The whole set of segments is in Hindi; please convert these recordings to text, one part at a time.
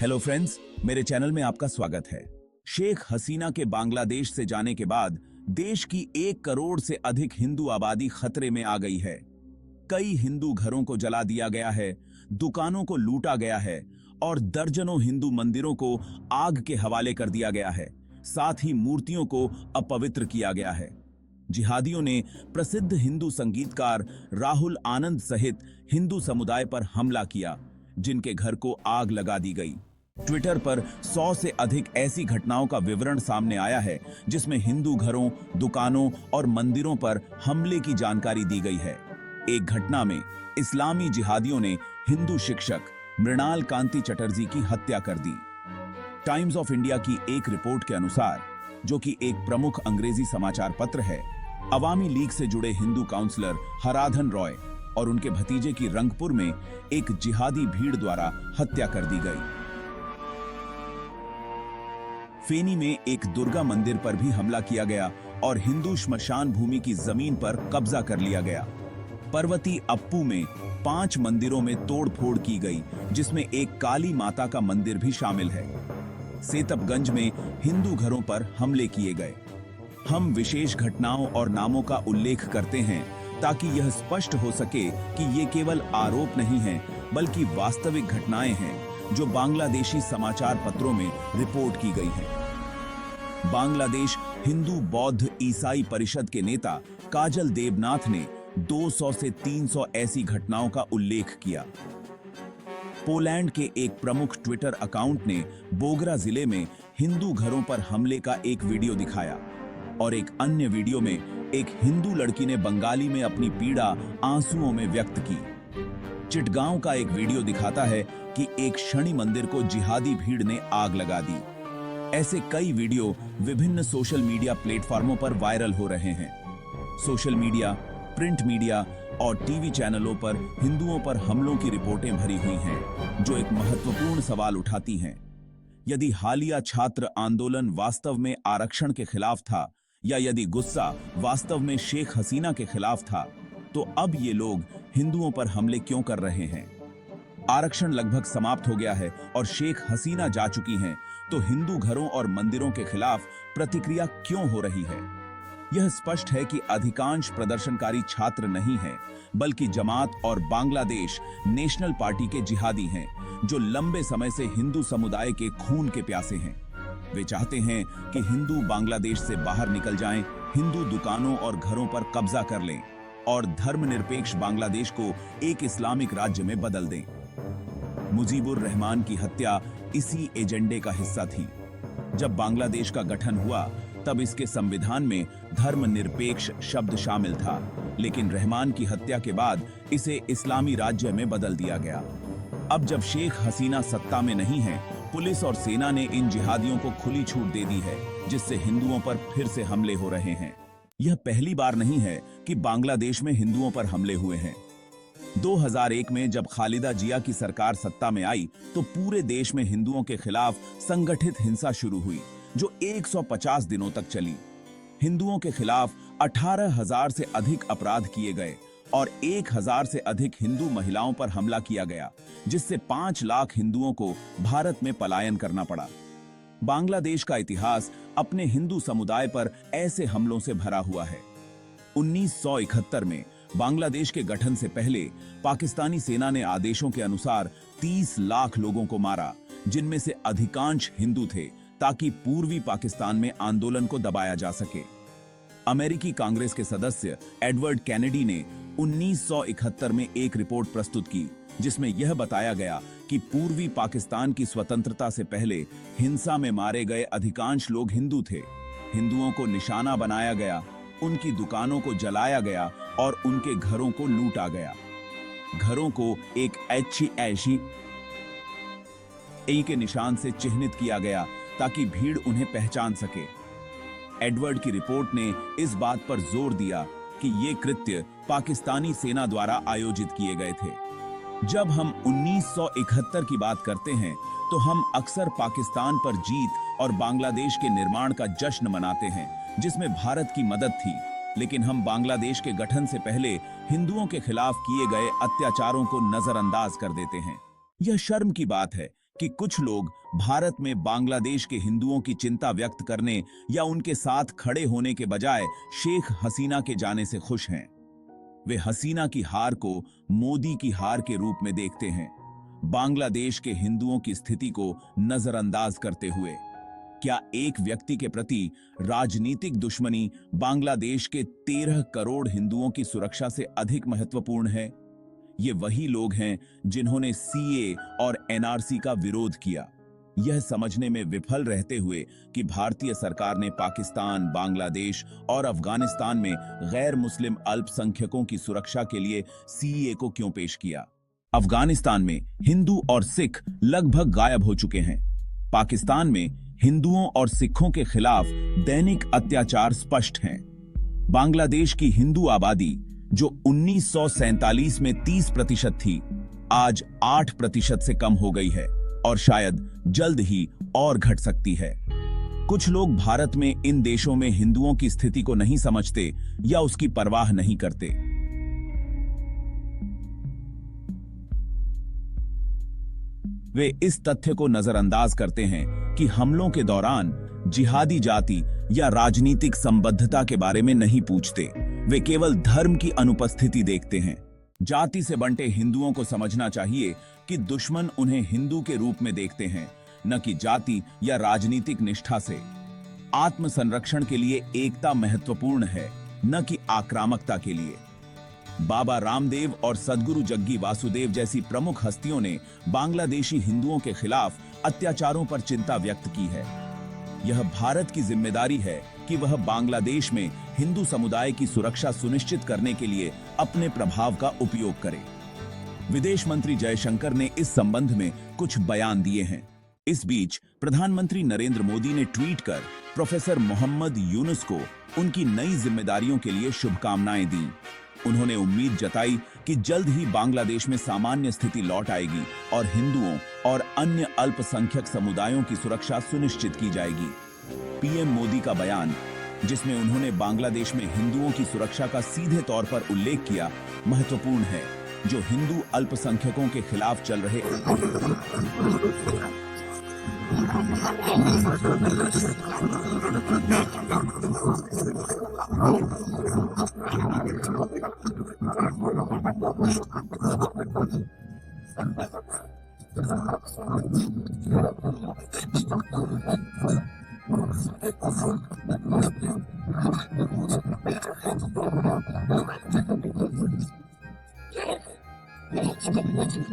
हेलो फ्रेंड्स, मेरे चैनल में आपका स्वागत है। शेख हसीना के बांग्लादेश से जाने के बाद देश की 1 करोड़ से अधिक हिंदू आबादी खतरे में आ गई है। कई हिंदू घरों को जला दिया गया है, दुकानों को लूटा गया है और दर्जनों हिंदू मंदिरों को आग के हवाले कर दिया गया है। साथ ही मूर्तियों को अपवित्र किया गया है। जिहादियों ने प्रसिद्ध हिंदू संगीतकार राहुल आनंद सहित हिंदू समुदाय पर हमला किया, जिनके घर को आग लगा दी गई। ट्विटर पर 100 से अधिक ऐसी घटनाओं का विवरण सामने आया है जिसमें हिंदू घरों, दुकानों और मंदिरों पर हमले की जानकारी दी गई है। एक घटना में इस्लामी जिहादियों ने हिंदू शिक्षक मृणाल कांति चटर्जी की हत्या कर दी। टाइम्स ऑफ इंडिया की एक रिपोर्ट के अनुसार, जो कि एक प्रमुख अंग्रेजी समाचार पत्र है, अवामी लीग से जुड़े हिंदू काउंसलर हराधन रॉय और उनके भतीजे की रंगपुर में एक जिहादी भीड़ द्वारा हत्या कर दी गई। फेनी में एक दुर्गा मंदिर पर भी हमला किया गया और हिंदू श्मशान भूमि की जमीन पर कब्जा कर लिया गया। पर्वती अप्पू में 5 मंदिरों में तोड़फोड़ की गई, जिसमें एक काली माता का मंदिर भी शामिल है। सेतपगंज में हिंदू घरों पर हमले किए गए। हम विशेष घटनाओं और नामों का उल्लेख करते हैं ताकि यह स्पष्ट हो सके कि ये केवल आरोप नहीं हैं, बल्कि वास्तविक घटनाएं हैं जो बांग्लादेशी समाचार पत्रों में रिपोर्ट की गई हैं। बांग्लादेश हिंदू बौद्ध ईसाई परिषद के नेता काजल देवनाथ ने 200 से 300 ऐसी घटनाओं का उल्लेख किया। पोलैंड के एक प्रमुख ट्विटर अकाउंट ने बोगरा जिले में हिंदू घरों पर हमले का एक वीडियो दिखाया और एक अन्य वीडियो में एक हिंदू लड़की ने बंगाली में अपनी पीड़ा आंसुओं में व्यक्त की। चिटगांव का एक वीडियो दिखाता है कि एक शनि मंदिर को जिहादी भीड़ ने आग लगा दी। ऐसे कई वीडियो विभिन्न सोशल मीडिया प्लेटफॉर्मों पर वायरल हो रहे हैं। सोशल मीडिया, प्रिंट मीडिया और टीवी चैनलों पर हिंदुओं पर हमलों की रिपोर्टें भरी हुई हैं, जो एक महत्वपूर्ण सवाल उठाती हैं। यदि हालिया छात्र आंदोलन वास्तव में आरक्षण के खिलाफ था, या यदि गुस्सा वास्तव में शेख हसीना के खिलाफ था, तो अब ये लोग हिंदुओं पर हमले क्यों कर रहे हैं? आरक्षण लगभग समाप्त हो गया है और शेख हसीना जा चुकी हैं, तो हिंदू घरों और मंदिरों के खिलाफ प्रतिक्रिया क्यों हो रही है? यह स्पष्ट है कि अधिकांश प्रदर्शनकारी छात्र नहीं हैं, बल्कि जमात और बांग्लादेश नेशनल पार्टी के जिहादी हैं, जो लंबे समय से हिंदू समुदाय के खून के प्यासे हैं। वे चाहते हैं कि हिंदू बांग्लादेश से बाहर निकल जाएं, हिंदू दुकानों और घरों पर कब्जा कर लें और धर्मनिरपेक्ष बांग्लादेश को एक इस्लामिक राज्य में बदल दें। मुजीबुर रहमान की हत्या इसी एजेंडे का हिस्सा थी। जब बांग्लादेश का गठन हुआ, तब इसके संविधान में धर्मनिरपेक्ष शब्द शामिल था, लेकिन रहमान की हत्या के बाद इसे इस्लामी राज्य में बदल दिया गया। अब जब शेख हसीना सत्ता में नहीं है, पुलिस और सेना ने इन जिहादियों को खुली छूट दे दी है, जिससे हिंदुओं पर फिर से हमले हो रहे हैं। यह पहली बार नहीं है कि बांग्लादेश में हिंदुओं पर हमले हुए हैं। 2001 में जब खालिदा जिया की सरकार सत्ता में आई, तो पूरे देश में हिंदुओं के खिलाफ संगठित हिंसा शुरू हुई, जो 150 दिनों तक चली। हिंदुओं के खिलाफ 18,000 से अधिक अपराध किए गए और 1,000 से अधिक हिंदू महिलाओं पर हमला किया गया, जिससे 5 लाख हिंदुओं को भारत में पलायन करना पड़ा। बांग्लादेश का इतिहास अपने हिंदू समुदाय पर ऐसे हमलों से भरा हुआ है। 1971 में बांग्लादेश के गठन से पहले पाकिस्तानी सेना ने आदेशों के अनुसार 30 लाख लोगों को मारा, जिनमें से अधिकांश हिंदू थे, ताकि पूर्वी पाकिस्तान में आंदोलन को दबाया जा सके। अमेरिकी कांग्रेस के सदस्य एडवर्ड कैनेडी ने 1971 में एक रिपोर्ट प्रस्तुत की, जिसमें यह बताया गया कि पूर्वी पाकिस्तान की स्वतंत्रता से पहले हिंसा में मारे गए अधिकांश लोग हिंदू थे। हिंदुओं को निशाना बनाया गया, उनकी दुकानों को जलाया गया और उनके घरों को लूटा गया। घरों को एक HE के निशान से चिन्हित किया गया ताकि भीड़ उन्हें पहचान सके। एडवर्ड की रिपोर्ट ने इस बात पर जोर दिया कि ये कृत्य पाकिस्तानी सेना द्वारा आयोजित किए गए थे। जब हम 1971 की बात करते हैं, तो हम अक्सर पाकिस्तान पर जीत और बांग्लादेश के निर्माण का जश्न मनाते हैं, जिसमें भारत की मदद थी। लेकिन हम बांग्लादेश के गठन से पहले हिंदुओं के खिलाफ किए गए अत्याचारों को नजरअंदाज कर देते हैं। यह शर्म की बात है कि कुछ लोग भारत में बांग्लादेश के हिंदुओं की चिंता व्यक्त करने या उनके साथ खड़े होने के बजाय शेख हसीना के जाने से खुश हैं। वे हसीना की हार को मोदी की हार के रूप में देखते हैं, बांग्लादेश के हिंदुओं की स्थिति को नजरअंदाज करते हुए। क्या एक व्यक्ति के प्रति राजनीतिक दुश्मनी बांग्लादेश के 13 करोड़ हिंदुओं की सुरक्षा से अधिक महत्वपूर्ण है? ये वही लोग हैं जिन्होंने सीए और एनआरसी का विरोध किया, यह समझने में विफल रहते हुए कि भारतीय सरकार ने पाकिस्तान, बांग्लादेश और अफगानिस्तान में गैर मुस्लिम अल्पसंख्यकों की सुरक्षा के लिए सीए को क्यों पेश किया। अफगानिस्तान में हिंदू और सिख लगभग गायब हो चुके हैं। पाकिस्तान में हिंदुओं और सिखों के खिलाफ दैनिक अत्याचार स्पष्ट हैं। बांग्लादेश की हिंदू आबादी जो 1947 में 30% थी, आज 8% से कम हो गई है और शायद जल्द ही और घट सकती है। कुछ लोग भारत में इन देशों में हिंदुओं की स्थिति को नहीं समझते या उसकी परवाह नहीं करते। वे इस तथ्य को नजरअंदाज करते हैं कि हमलों के दौरान जिहादी जाति या राजनीतिक संबद्धता के बारे में नहीं पूछते, वे केवल धर्म की अनुपस्थिति देखते हैं। जाति से बंटे हिंदुओं को समझना चाहिए कि दुश्मन उन्हें हिंदू के रूप में देखते हैं, न कि जाति या राजनीतिक निष्ठा से। आत्मसंरक्षण के लिए एकता महत्वपूर्ण है, न कि आक्रामकता के लिए। बाबा रामदेव और सद्गुरु जग्गी वासुदेव जैसी प्रमुख हस्तियों ने बांग्लादेशी हिंदुओं के खिलाफ अत्याचारों पर चिंता व्यक्त की है। यह भारत की जिम्मेदारी है कि वह बांग्लादेश में हिंदू समुदाय की सुरक्षा सुनिश्चित करने के लिए अपने प्रभाव का उपयोग करे। विदेश मंत्री जयशंकर ने इस संबंध में कुछ बयान दिए हैं। इस बीच प्रधानमंत्री नरेंद्र मोदी ने ट्वीट कर प्रोफेसर मोहम्मद यूनुस को उनकी नई जिम्मेदारियों के लिए शुभकामनाएं दी। उन्होंने उम्मीद जताई कि जल्द ही बांग्लादेश में सामान्य स्थिति लौट आएगी और हिंदुओं और अन्य अल्पसंख्यक समुदायों की सुरक्षा सुनिश्चित की जाएगी। पीएम मोदी का बयान, जिसमें उन्होंने बांग्लादेश में हिंदुओं की सुरक्षा का सीधे तौर पर उल्लेख किया, महत्वपूर्ण है, जो हिंदू अल्पसंख्यकों के खिलाफ चल रहे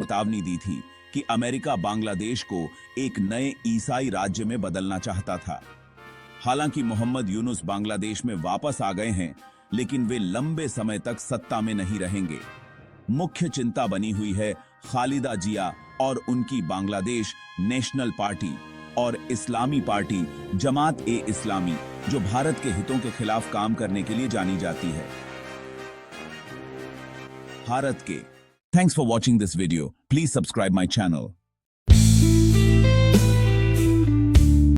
चेतावनी दी थी कि अमेरिका बांग्लादेश को एक नए ईसाई राज्य में बदलना चाहता था। हालांकि मोहम्मद यूनुस बांग्लादेश में वापस आ गए हैं, लेकिन वे लंबे समय तक सत्ता में नहीं रहेंगे। मुख्य चिंता बनी हुई है खालिदा जिया और उनकी बांग्लादेश नेशनल पार्टी और इस्लामी पार्टी जमात ए इस्लामी, जो भारत के हितों के खिलाफ काम करने के लिए जानी जाती है। भारत के Thanks for watching this video. Please subscribe my channel.